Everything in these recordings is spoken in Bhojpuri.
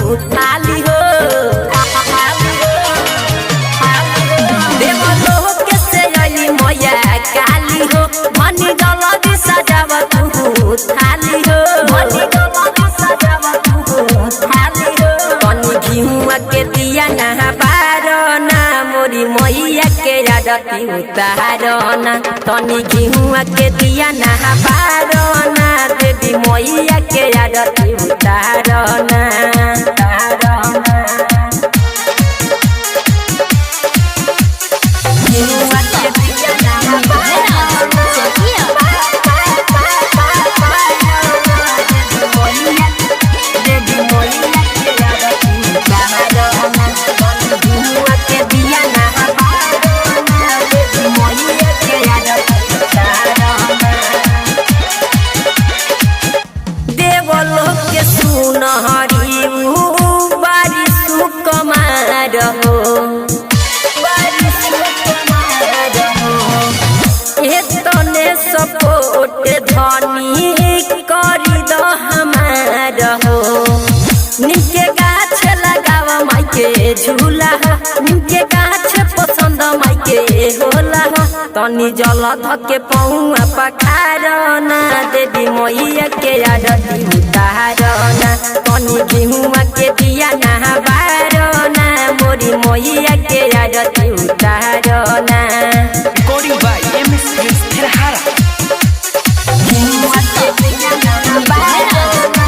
थाली हो देवलोक से आई मैया काली हो मनी जल्दी सजाव तू थाली हो मनी जल्दी सजाव तू थाली हो तनी घिउआ के दिया ना बारना मोरी मैया के आरती उतारना तनी घिउआ के दिया ना बारना देवी मैया के आरती उतारना देवलोक के सुनहरी बारिश कुमार हो एतने सपोर्ट धनी करी दो हमार हो निके गाछ लगाव माइके झूला हो निके गाछ पसंद माइके होला हो तनी जल धके पौआ पखारना देवी मैया के आरती उतारना तनी घिउआ के दिया ना बारना मोरी मैया के आरती उतारना Recording by MS Prince Terhara. घिउआ के दिया ना बारना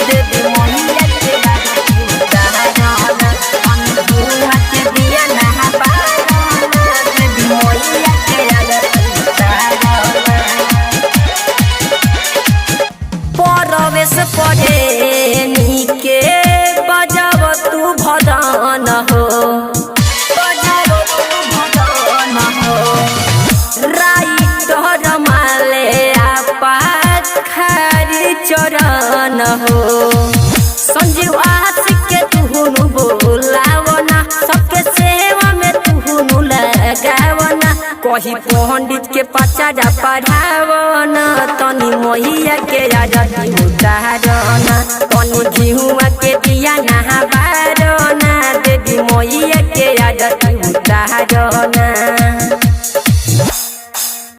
देवी मैया के आरती उतारना तनी घिउआ के दिया ना बारना देवी मैया के आरती उतारना परवेश पढ़े निके बजाव तू भजन हो बजाव तू भजन हो राइटर माले आपात खारी चरण हो संजीव आशिक के तुहुनु बोलावना सबके सेवा में तुहुनु लगावना कही पंडित के पचारा पढ़ावना तनी मैया के आरती उतारना तनी घिउआ के दिया ना बारना देवी मैया के आरती उतारना।